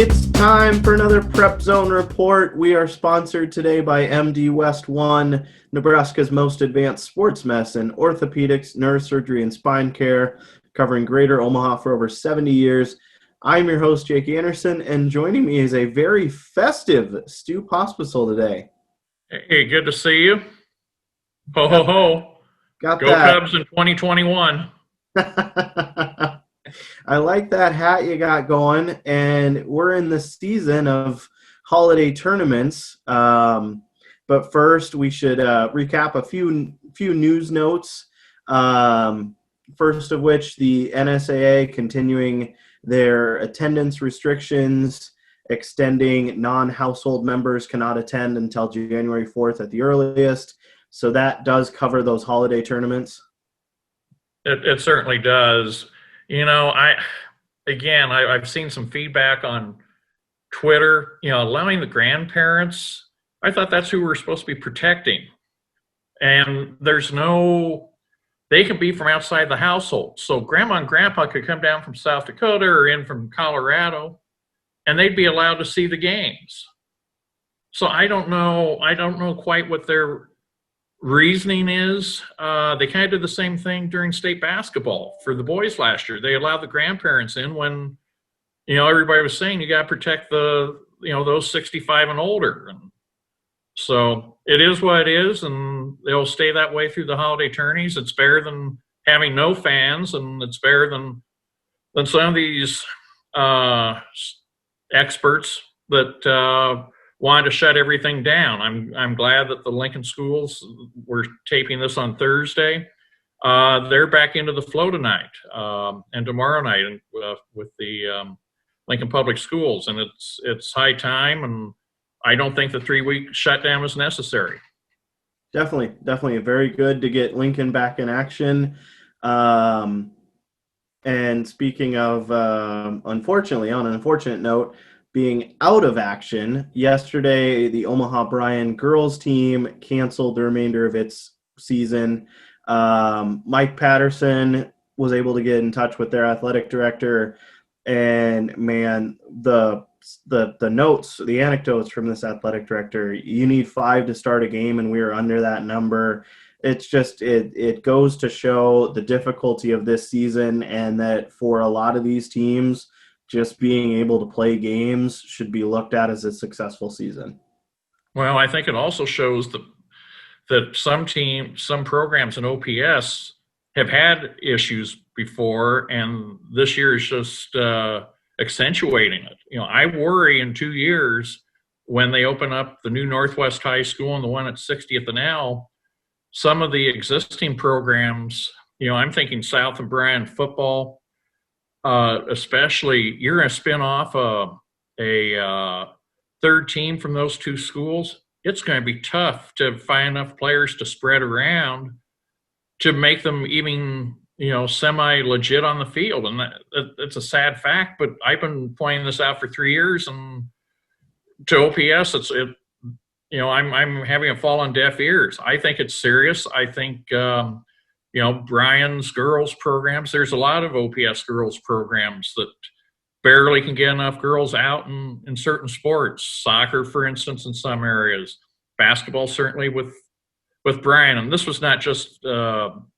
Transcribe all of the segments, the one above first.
It's time for another Prep Zone report. We are sponsored today by MD West One, Nebraska's most advanced sports medicine, orthopedics, neurosurgery, and spine care, covering Greater Omaha for over 70 years. I'm your host, Jake Anderson, and joining me is a very festive Stu Pospisil today. Hey, good to see you. Ho, ho, ho. Got Go that. Cubs in 2021. I like that hat you got going, and we're in the season of holiday tournaments. But first, we should recap a few news notes. First of which, the NSAA continuing their attendance restrictions, extending non-household members cannot attend until January 4th at the earliest. So that does cover those holiday tournaments. It certainly does. You know, I've seen some feedback on Twitter, allowing the grandparents. I thought that's who we're supposed to be protecting. And they can be from outside the household. So grandma and grandpa could come down from South Dakota or in from Colorado, and they'd be allowed to see the games. So I don't know quite what their reasoning is. They kind of did the same thing during state basketball for the boys last year. They allowed the grandparents in when, everybody was saying you got to protect those 65 and older. And so it is what it is, and they'll stay that way through the holiday tourneys. It's better than having no fans, and it's better than some of these experts that wanted to shut everything down. I'm glad that the Lincoln schools, we're taping this on Thursday. They're back into the flow tonight and tomorrow night with the Lincoln Public Schools, and it's high time, and I don't think the 3-week shutdown is necessary. Definitely very good to get Lincoln back in action. And speaking of, unfortunately, on an unfortunate note, being out of action, yesterday the Omaha Bryan girls team canceled the remainder of its season. Mike Patterson was able to get in touch with their athletic director, and man, the notes, the anecdotes from this athletic director, you need 5 to start a game, and we are under that number. It's just, it goes to show the difficulty of this season, and that for a lot of these teams, just being able to play games should be looked at as a successful season. Well, I think it also shows that some programs in OPS have had issues before, and this year is just accentuating it. I worry in 2 years when they open up the new Northwest High School and the one at 60th and L, some of the existing programs, I'm thinking South and Bryan football, especially, you're going to spin off a third team from those two schools. It's going to be tough to find enough players to spread around to make them even, semi-legit on the field. And it's a sad fact, but I've been pointing this out for 3 years, and to OPS, I'm having a fall on deaf ears. I think it's serious. I think, Bryan's girls programs, there's a lot of OPS girls programs that barely can get enough girls out in certain sports. Soccer, for instance, in some areas. Basketball, certainly with Bryan. And this was not just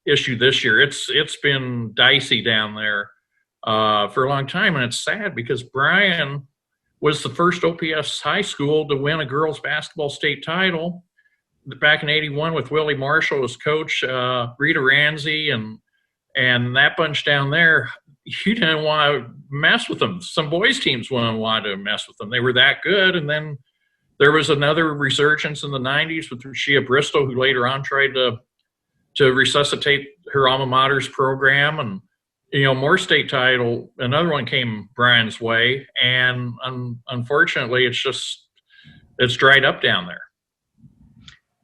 issue this year. It's been dicey down there for a long time. And it's sad because Bryan was the first OPS high school to win a girls basketball state title back in '81 with Willie Marshall as coach, Rita Ramsey, and that bunch down there. You didn't want to mess with them. Some boys teams wouldn't want to mess with them. They were that good. And then there was another resurgence in the 90s with Rashia Bristol, who later on tried to resuscitate her alma mater's program. And, more state title, another one came Bryan's way. And unfortunately, it's dried up down there.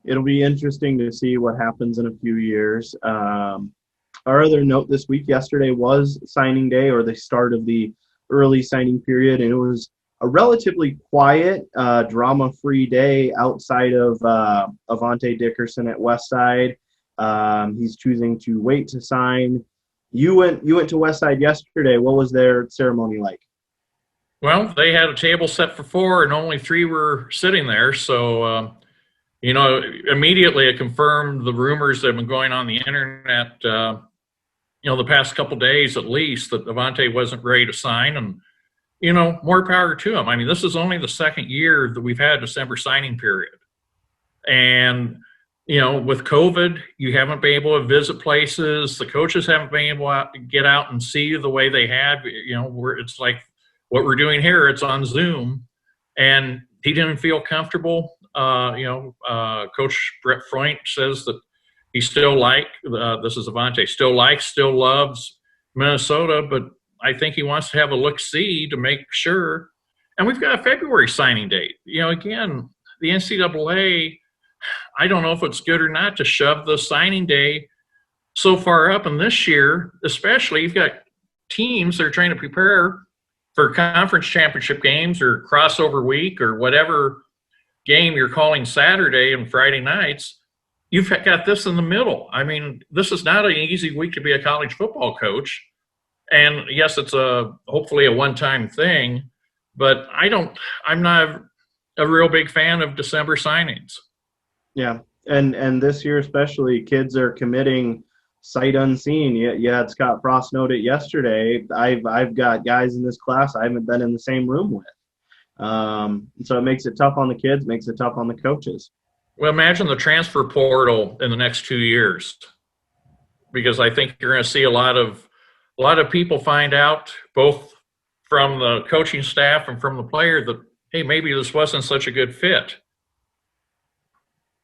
It'll be interesting to see what happens in a few years. Our other note this week, yesterday, was signing day, or the start of the early signing period, and it was a relatively quiet, drama-free day outside of Avante Dickerson at Westside. He's choosing to wait to sign. You went to Westside yesterday. What was their ceremony like? Well, they had a table set for four, and only three were sitting there. So, immediately it confirmed the rumors that have been going on the internet. The past couple days at least, that Avante wasn't ready to sign, and more power to him. I mean, this is only the second year that we've had a December signing period, and with COVID, you haven't been able to visit places. The coaches haven't been able to get out and see you the way they had. Where it's like what we're doing here. It's on Zoom, and he didn't feel comfortable. Coach Brett Freund says that he still this is Avante, still loves Minnesota, but I think he wants to have a look-see to make sure. And we've got a February signing date. Again, the NCAA, I don't know if it's good or not to shove the signing day so far up. And this year, especially, you've got teams that are trying to prepare for conference championship games or crossover week or whatever game you're calling Saturday and Friday nights. You've got this in the middle. I mean, this is not an easy week to be a college football coach. And yes, it's hopefully a one-time thing, but I'm not a real big fan of December signings. Yeah, and this year especially, kids are committing sight unseen. You had Scott Frost note it yesterday. I've got guys in this class I haven't been in the same room with. So it makes it tough on the kids, makes it tough on the coaches. Well, imagine the transfer portal in the next 2 years, because I think you're going to see a lot of people find out, both from the coaching staff and from the player, that, hey, maybe this wasn't such a good fit.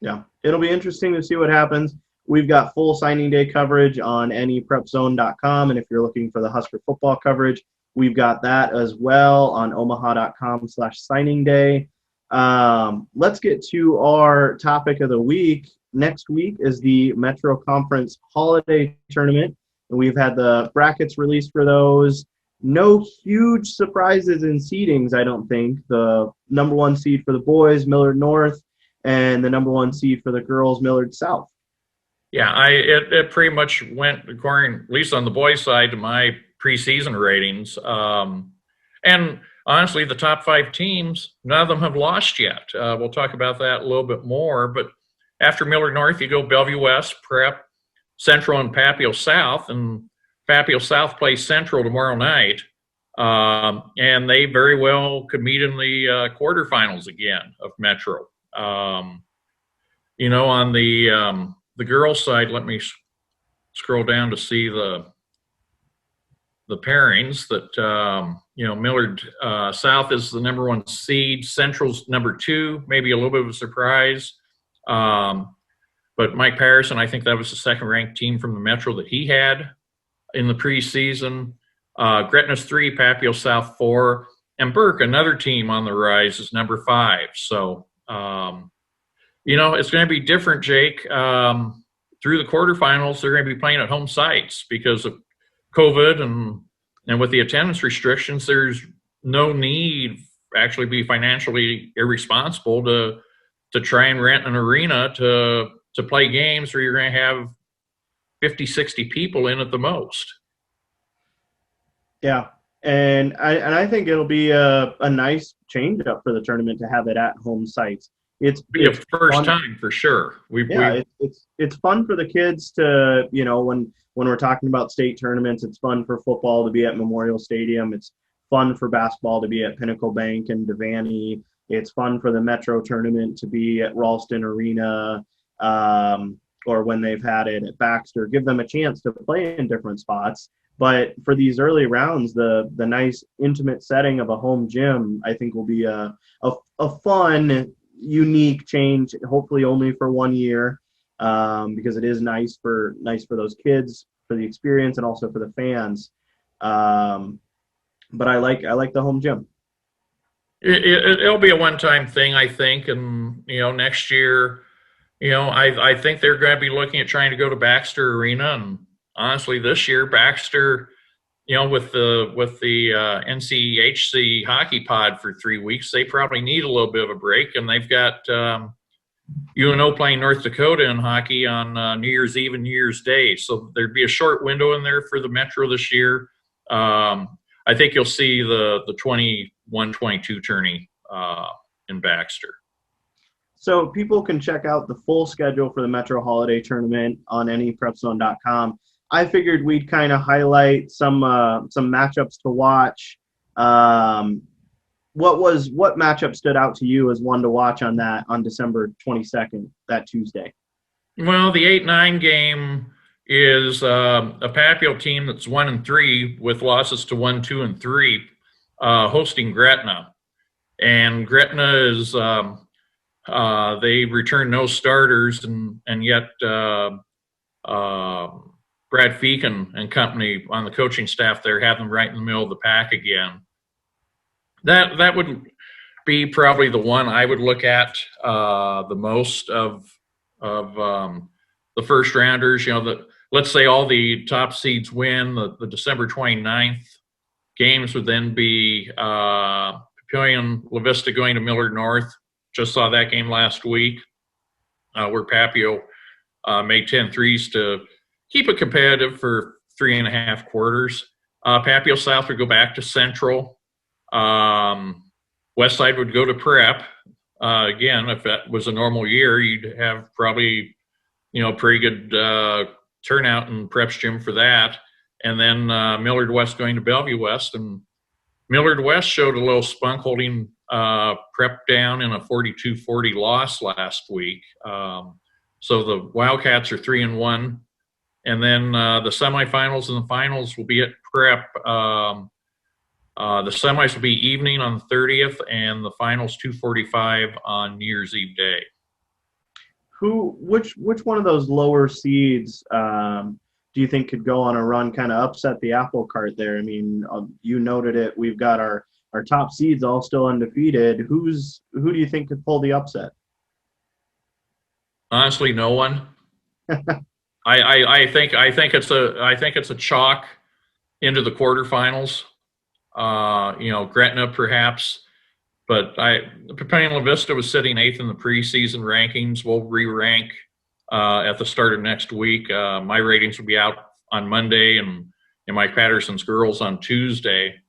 Yeah, it'll be interesting to see what happens. We've got full signing day coverage on neprepzone.com, and if you're looking for the Husker football coverage, we've got that as well on omaha.com/signing day. Let's get to our topic of the week. Next week is the Metro Conference Holiday Tournament, and we've had the brackets released for those. No huge surprises in seedings, I don't think. The number one seed for the boys, Millard North, and the number one seed for the girls, Millard South. Yeah, it pretty much went according, at least on the boys' side, to my preseason ratings. And honestly, the top five teams, none of them have lost yet. We'll talk about that a little bit more. But after Millard North, you go Bellevue West, Prep, Central, and Papio South. And Papio South plays Central tomorrow night. And they very well could meet in the quarterfinals again of Metro. On the girls' side, let me scroll down to see the pairings. That Millard South is the number one seed, Central's number two, maybe a little bit of a surprise. But Mike Patterson, I think that was the second-ranked team from the Metro that he had in the preseason. Gretna's 3, Papio South 4, and Burke, another team on the rise, is number 5. So, it's going to be different, Jake. Through the quarterfinals, they're going to be playing at home sites because of COVID and with the attendance restrictions. There's no need actually be financially irresponsible to try and rent an arena to play games where you're going to have 50, 60 people in at the most. Yeah. And I think it'll be a nice change up for the tournament to have it at home sites. It's a first time for sure. It's fun for the kids to, when we're talking about state tournaments, it's fun for football to be at Memorial Stadium. It's fun for basketball to be at Pinnacle Bank and Devaney. It's fun for the Metro tournament to be at Ralston Arena, or when they've had it at Baxter. Give them a chance to play in different spots. But for these early rounds, the nice intimate setting of a home gym, I think, will be a fun, unique change, hopefully only for 1 year, because it is nice for those kids, for the experience, and also for the fans. But I like the home gym. It'll be a one-time thing, I think, and next year, I think they're going to be looking at trying to go to Baxter Arena. And honestly, this year, Baxter, with the NCHC hockey pod for 3 weeks, they probably need a little bit of a break. And they've got UNO playing North Dakota in hockey on New Year's Eve and New Year's Day. So there'd be a short window in there for the Metro this year. I think you'll see the 122 tourney in Baxter. So people can check out the full schedule for the Metro Holiday Tournament on anyprepzone.com. I figured we'd kind of highlight some matchups to watch. What matchup stood out to you as one to watch on December 22nd, that Tuesday? Well, the 8-9 game is a Papio team that's 1-3 with losses to 1, 2, and 3, hosting Gretna. And Gretna is they return no starters, and yet Brad Feakin and company on the coaching staff there have them right in the middle of the pack again. That would be probably the one I would look at the most of the first rounders. Let's say all the top seeds win. The December 29th games would then be Papillion La Vista going to Millard North. Just saw that game last week where Papio made 10 threes to keep it competitive for 3.5 quarters. Papio South would go back to Central. Westside would go to Prep. Again, if that was a normal year, you'd have probably, pretty good turnout in Prep's gym for that. And then Millard West going to Bellevue West. And Millard West showed a little spunk holding Prep down in a 42-40 loss last week. So the Wildcats are 3-1. And then the semifinals and the finals will be at Prep. The semis will be evening on the 30th, and the finals 2:45 on New Year's Eve day. Which one of those lower seeds do you think could go on a run, kind of upset the apple cart there? I mean, you noted it. We've got our top seeds all still undefeated. Who do you think could pull the upset? Honestly, no one. I think it's a chalk into the quarterfinals. Gretna perhaps, but Papillion La Vista was sitting 8th in the preseason rankings. We'll re-rank at the start of next week. My ratings will be out on Monday, and Mike Patterson's girls on Tuesday.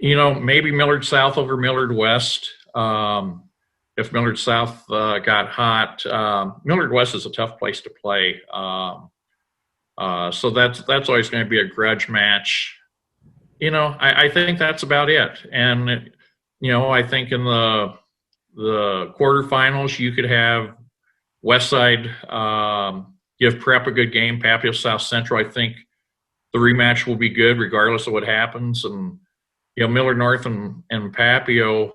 Maybe Millard South over Millard West. If Millard South got hot, Millard West is a tough place to play. So that's always going to be a grudge match. I think that's about it. And, I think in the quarterfinals, you could have Westside give Prep a good game. Papio South Central, I think the rematch will be good regardless of what happens. And, Millard North and Papio,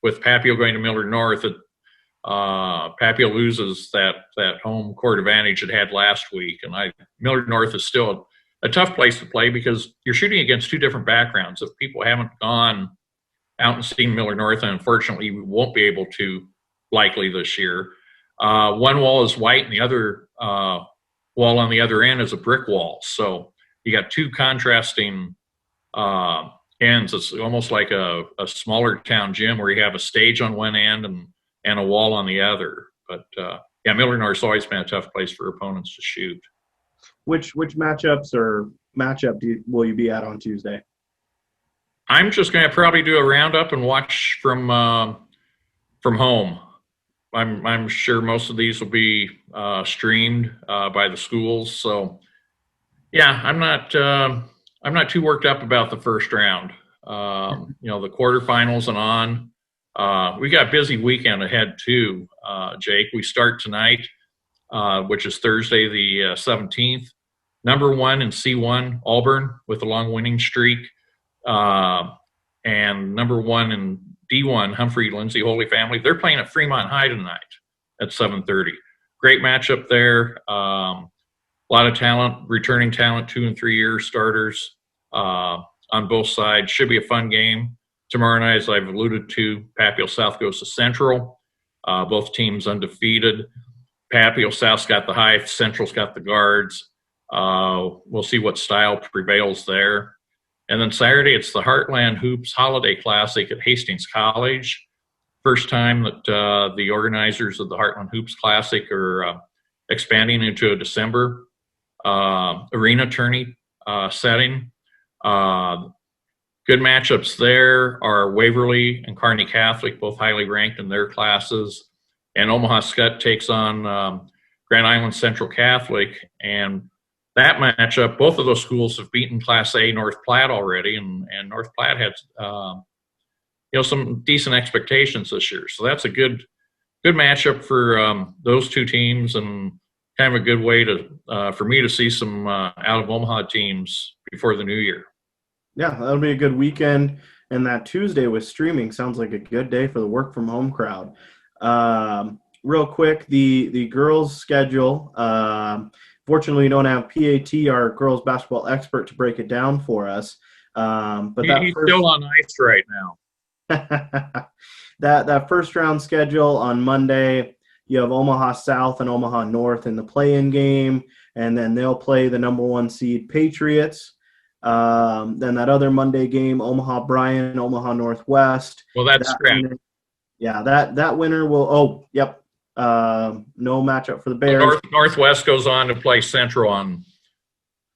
with Papio going to Millard North, Papio loses that home court advantage it had last week. And Millard North is still a tough place to play because you're shooting against two different backgrounds. If people haven't gone out and seen Millard North, and unfortunately we won't be able to likely this year, one wall is white and the other wall on the other end is a brick wall. So you got two contrasting ends. It's almost like a smaller town gym where you have a stage on one end and a wall on the other. But Millard North's always been a tough place for opponents to shoot. Which matchup will you be at on Tuesday? I'm just going to probably do a roundup and watch from home. I'm sure most of these will be streamed by the schools. So I'm not too worked up about the first round. The quarterfinals and on. We got a busy weekend ahead too, Jake. We start tonight, which is Thursday the 17th. Number 1 in C1, Auburn, with a long winning streak. And number 1 in D1, Humphrey Lindsay Holy Family. They're playing at Fremont High tonight at 7:30. Great matchup there. A lot of talent, returning talent, 2 and 3 year starters on both sides. Should be a fun game. Tomorrow night, as I've alluded to, Papio South goes to Central. Both teams undefeated. Papio South's got the height. Central's got the guards. We'll see what style prevails there. And then Saturday, it's the Heartland Hoops Holiday Classic at Hastings College. First time that the organizers of the Heartland Hoops Classic are expanding into a December arena tourney setting. Good matchups there are Waverly and Kearney Catholic, both highly ranked in their classes. And Omaha Skutt takes on Grand Island Central Catholic. And that matchup, both of those schools have beaten Class A North Platte already. And North Platte had some decent expectations this year. So that's a good matchup for those two teams, and kind of a good way to for me to see some out of Omaha teams before the new year. Yeah, that'll be a good weekend. And that Tuesday with streaming sounds like a good day for the work from home crowd. Real quick, the girls' schedule. Fortunately, we don't have PAT, our girls basketball expert, to break it down for us. But he's still on ice right now. that first round schedule on Monday, you have Omaha South and Omaha North in the play-in game, and then they'll play the number 1 seed Patriots. Then that other Monday game, Omaha Bryan, Omaha Northwest. Well, that's great. Yeah, that winner will. Oh, yep. No matchup for the Bears. Northwest goes on to play Central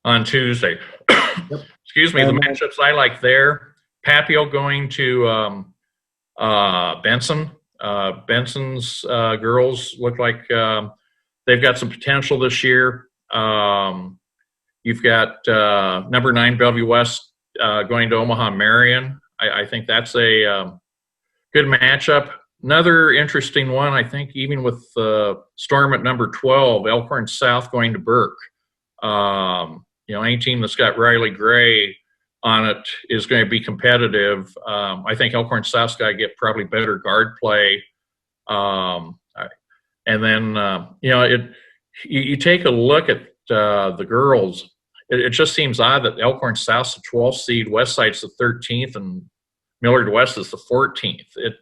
on Tuesday. Yep. Excuse me. And the matchups I like there: Papio going to Benson. Benson's girls look like they've got some potential this year. You've got number 9 Bellevue West going to Omaha Marion. I think that's a good matchup. Another interesting one, I think, even with Storm at number 12, Elkhorn South going to Burke. Any team that's got Riley Gray on it is going to be competitive. I think Elkhorn South's got to get probably better guard play. And then, you take a look at the girls. It just seems odd that Elkhorn South's the 12th seed, Westside's the 13th, and Millard West is the 14th. It's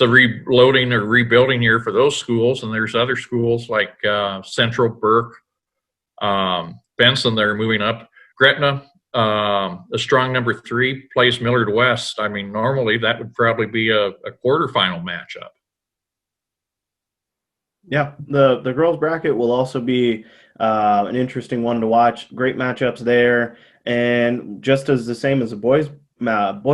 a reloading or rebuilding year for those schools, and there's other schools like Central, Burke, Benson that are moving up. Gretna, a strong number 3, plays Millard West. I mean, normally that would probably be a quarterfinal matchup. Yeah, the girls bracket will also be an interesting one to watch. Great matchups there, and just as the same as the boys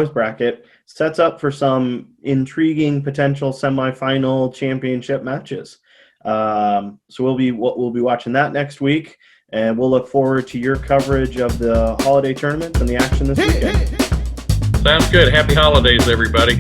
bracket, sets up for some intriguing potential semifinal championship matches. So we'll be watching that next week, and we'll look forward to your coverage of the holiday tournaments and the action this weekend. Sounds good. Happy holidays, everybody.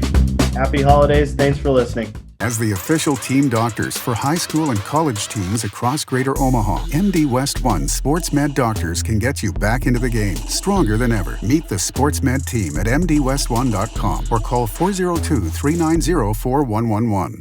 Happy holidays. Thanks for listening. As the official team doctors for high school and college teams across Greater Omaha, MD West One Sports Med Doctors can get you back into the game, stronger than ever. Meet the Sports Med team at mdwest1.com or call 402-390-4111.